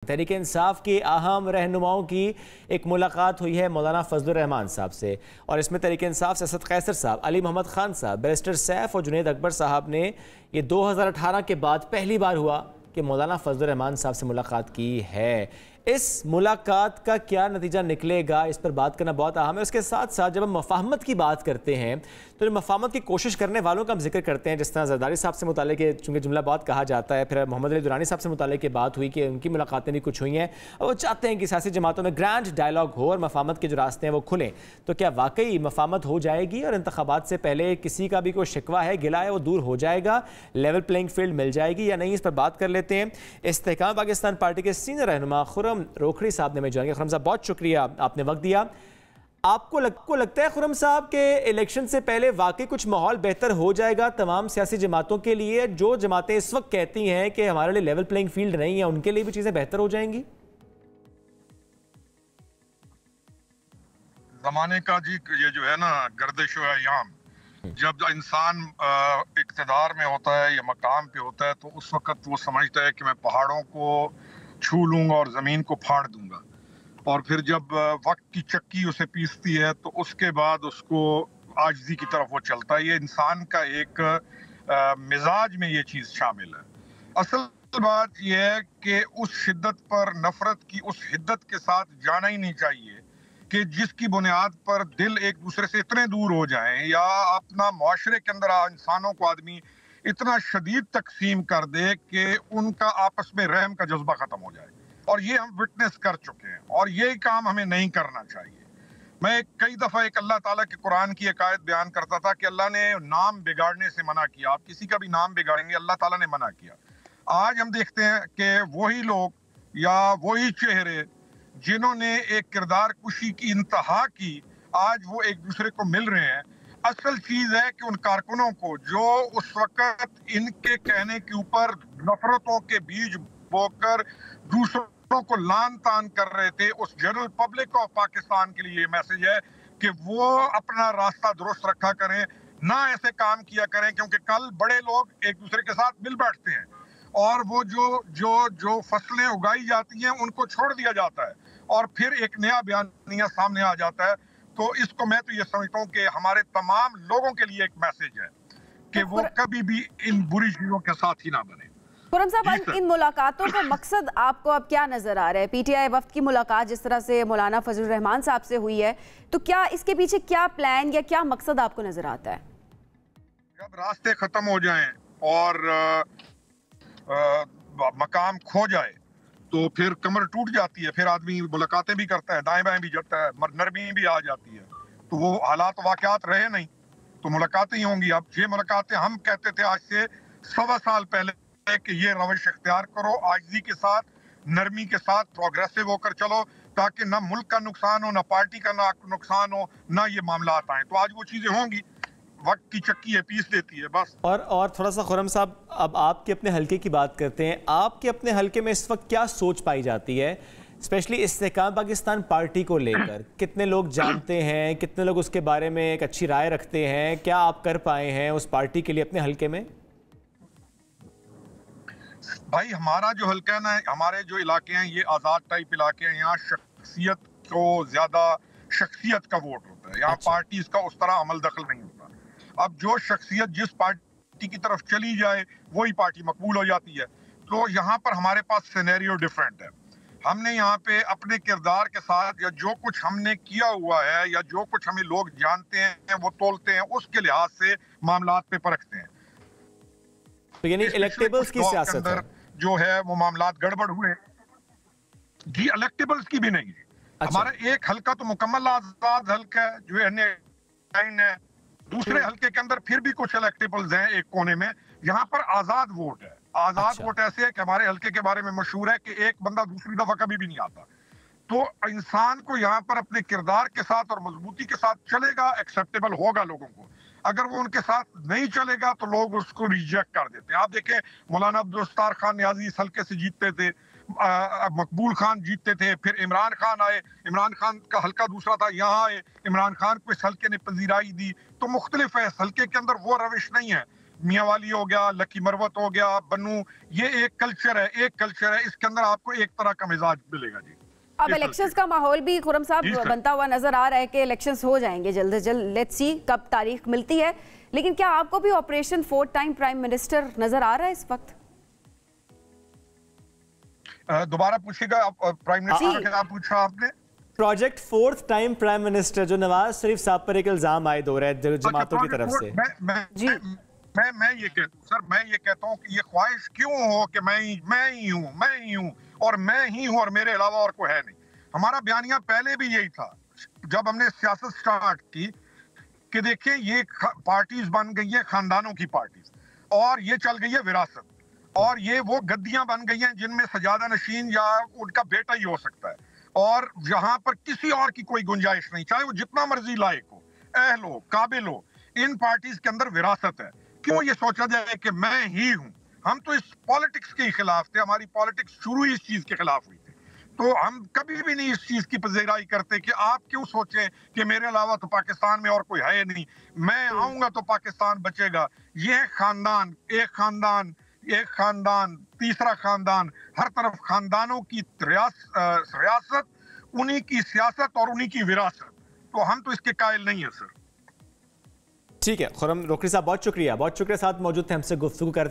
तहरीक इंसाफ के अहम रहनुमाओं की एक मुलाकात हुई है मौलाना फजलुर रहमान साहब से, और इसमें तहरीक इंसाफ से असद कैसर साहब, अली मोहम्मद खान साहब, बैरिस्टर सैफ और जुनैद अकबर साहब ने ये 2018 के बाद पहली बार हुआ कि मौलाना फजलुर रहमान साहब से मुलाकात की है। इस मुलाकात का क्या नतीजा निकलेगा, इस पर बात करना बहुत अहम है। उसके साथ साथ जब हम मफाहमत की बात करते हैं तो जो मफाहमत की कोशिश करने वालों का हम जिक्र करते हैं, जिस तरह जरदारी साहब से मुतालिक चूँकि जुमला बहुत कहा जाता है, फिर मोहम्मद अली दुरानी साहब से मुतालिक बात हुई कि उनकी मुलाकातें भी कुछ हुई हैं और वो चाहते हैं कि सियासी जमातों में ग्रैंड डायलॉग हो और मफाहमत के जो रास्ते हैं वो खुलें। तो क्या वाकई मफाहमत हो जाएगी और इंतखाबात से पहले किसी का भी कोई शिकवा है, गिला है, वो दूर हो जाएगा, लेवल प्लेइंग फील्ड मिल जाएगी या नहीं? इस पर बात कर लेते हैं। इस्तेहकाम पाकिस्तान पार्टी के सीनियर रहनुमा खुर्रम रोखड़ी साहब ने मैं जाएंगे। खुर्रम साहब, बहुत शुक्रिया, आपने वक्त दिया। आपको लगता है खुर्रम साहब के इलेक्शन से पहले वाकई कुछ माहौल बेहतर हो जाएगा तमाम सियासी जमातों के लिए? जो जमातें इस वक्त कहती हैं कि हमारे लिए लेवल प्लेइंग फील्ड नहीं है, उनके लिए भी चीजें बेहतर हो जाएंगी? जमाने का जी ये जो है ना गर्दिश अयाम, जब इंसान इक़्तिदार में होता है या मकाम पे होता है तो उस वक्त वो समझता है कि मैं पहाड़ों को छू लूंगा और जमीन को फाड़ दूंगा, और फिर जब वक्त की चक्की उसे पीसती है तो उसके बाद उसको आजिज़ी की तरफ वो चलता है। ये इंसान का एक मिजाज में ये चीज़ शामिल है। असल बात यह है कि उस शिद्दत पर नफरत की उस हिद्दत के साथ जाना ही नहीं चाहिए कि जिसकी बुनियाद पर दिल एक दूसरे से इतने दूर हो जाएं, या अपना मुआशरे के अंदर इंसानों को आदमी इतना शदीद तकसीम कर दे कि उनका आपस में रहम का जज्बा खत्म हो जाए। और ये हम विटनेस कर चुके हैं और ये काम हमें नहीं करना चाहिए। मैं कई दफा एक अल्लाह ताला के कुरान की एक आयत बयान करता था कि अल्लाह ने नाम बिगाड़ने से मना किया। आप किसी का भी नाम बिगाड़ेंगे, अल्लाह ताला ने मना किया। आज हम देखते हैं कि वही लोग या वही चेहरे जिन्होंने एक किरदार कुशी की इंतहा की, आज वो एक दूसरे को मिल रहे हैं। असल चीज है कि उन कारकुनों को जो उस वक्त इनके कहने के ऊपर नफरतों के बीज बोकर दूसरों को लान तान कर रहे थे, उस जनरल पब्लिक ऑफ पाकिस्तान के लिए ये मैसेज है कि वो अपना रास्ता दुरुस्त रखा करें, ना ऐसे काम किया करें, क्योंकि कल बड़े लोग एक दूसरे के साथ मिल बैठते हैं और वो जो जो जो फसलें उगाई जाती हैं उनको छोड़ दिया जाता है और फिर एक नया बयानिया सामने आ जाता है। तो इसको मैं तो ये समझता हूँ कि हमारे तमाम लोगों के लिए एक मैसेज है कि वो कभी भी इन बुरी चीजों के साथ ही ना बने। खुर्रम साहब, इन मुलाकातों का मकसद आपको अब क्या नजर आ रहा है? पीटीआई वफ्द की मुलाकात जिस तरह से मौलाना फजलुर रहमान साहब से हुई है, तो क्या इसके पीछे क्या प्लान या क्या मकसद आपको नजर आता है? जब रास्ते खत्म हो जाएं और मकाम खो जाए तो फिर कमर टूट जाती है, फिर आदमी मुलाकातें भी करता है, दाएं बाएं भी जाता है, नरमी भी आ जाती है, तो वो हालात वाकयात रहे नहीं तो मुलाकातें ही होंगी। अब ये मुलाकातें हम कहते थे आज से 1.25 साल पहले कि ये रवश इख्तियार करो, आजिज़ी के साथ, नरमी के साथ, प्रोग्रेसिव होकर चलो, ताकि ना मुल्क का नुकसान हो, ना पार्टी का ना नुकसान हो, ना ये मामला आए। तो आज वो चीजें होंगी, वक्त की चक्की है, पीस देती है बस। और थोड़ा सा खुर्रम साहब, अब आपके अपने हलके की बात करते हैं। आपके अपने हलके में इस वक्त क्या सोच पाई जाती है, स्पेशली इस्तेहकाम पाकिस्तान पार्टी को लेकर? कितने लोग जानते हैं, कितने लोग उसके बारे में एक अच्छी राय रखते हैं? क्या आप कर पाए हैं उस पार्टी के लिए अपने हलके में? भाई, हमारा जो हल्का है ना, हमारे जो इलाके हैं ये आज़ाद टाइप इलाके हैं, यहाँ शख्सियत को ज्यादा शख्सियत का वोट होता है। यहाँ अच्छा। पार्टी का उस तरह अमल दखल नहीं होता। अब जो शख्सियत जिस पार्टी की तरफ चली जाए वही पार्टी मकबूल हो जाती है। तो यहाँ पर हमारे पास सिनेरियो डिफरेंट है। हमने यहाँ पे अपने किरदार के साथ या जो कुछ हमने किया हुआ है या जो कुछ हमें लोग जानते हैं वो तोलते हैं, उसके लिहाज से मामलात पे परखते हैं। तो यानी इलेक्टेबल्स की सियासत है जो है वो मामलात गड़बड़ हुए जी, इलेक्टेबल्स की भी नहीं। अच्छा। हमारा एक हल्का तो मुकम्मल आजाद हल्का है जो है, दूसरे हल्के के अंदर फिर भी कुछ इलेक्टेबल्स हैं एक कोने में, यहाँ पर आजाद वोट है। आजाद अच्छा। वोट ऐसे है कि हमारे हल्के के बारे में मशहूर है कि एक बंदा दूसरी दफा कभी भी नहीं आता। तो इंसान को यहाँ पर अपने किरदार के साथ और मजबूती के साथ चलेगा, एक्सेप्टेबल होगा लोगों को। अगर वो उनके साथ नहीं चलेगा तो लोग उसको रिजेक्ट कर देते हैं। आप देखें, मौलाना अब्दुल खान न्याजी इस हल्के से जीतते थे, मकबूल खान जीतते थे, फिर इमरान खान आए, इमरान खान का हल्का दूसरा था, यहाँ आए, इमरान खान को इस हल्के ने पजीराई दी। तो मुख्तलिफ है, इस हल्के के अंदर वो रविश नहीं है। मियांवाली हो गया, लकी मरवत हो गया, बन्नू, ये एक कल्चर है, इसके अंदर आपको एक तरह का मिजाज मिलेगा जी। अब इलेक्शंस का माहौल भी खुर्रम साहब बनता हुआ नजर आ रहा है कि इलेक्शंस हो जाएंगे जल्द से जल्द, लेट्स सी कब तारीख मिलती है। लेकिन क्या आपको भी operation 4th time prime minister नजर आ रहा है इस वक्त? दोबारा पूछिएगा, प्राइम मिनिस्टर का क्या पूछा आपने? Project 4th time prime minister, जो नवाज शरीफ साहब पर एक इल्जाम आयद हो रहा है जमातों की तरफ से। मैं ये कहता हूँ सर, मैं ये कहता हूँ कि ये ख्वाहिश क्यों हो कि मैं ही हूँ और मैं ही हूँ और मेरे अलावा और कोई है नहीं। हमारा बयानिया पहले भी यही था जब हमने सियासत स्टार्ट की कि देखिए ये पार्टीज बन गई है खानदानों की पार्टीज, और ये चल गई है विरासत, और ये वो गद्दियां बन गई हैं जिनमें सजादा नशीन या उनका बेटा ही हो सकता है, और जहां पर किसी और की कोई गुंजाइश नहीं, चाहे वो जितना मर्जी लायक हो, अहल हो, काबिल हो। इन पार्टीज के अंदर विरासत है। क्यों ये सोचा जाए कि मैं ही हूं? हम तो इस पॉलिटिक्स के खिलाफ थे, हमारी पॉलिटिक्स शुरू ही इस चीज के खिलाफ हुई थी। तो हम कभी भी नहीं इस चीज की पजेराई करते कि आप क्यों सोचें कि मेरे अलावा तो पाकिस्तान में और कोई है नहीं, मैं आऊंगा तो पाकिस्तान बचेगा। ये खानदान, एक खानदान, तीसरा खानदान, हर तरफ खानदानों की रियासत, उन्हीं की सियासत और उन्हीं की विरासत। तो हम तो इसके कायल नहीं है सर। ठीक है खुर्रम रोकरी साहब, बहुत शुक्रिया साथ मौजूद थे, हमसे गुफ्तगू करते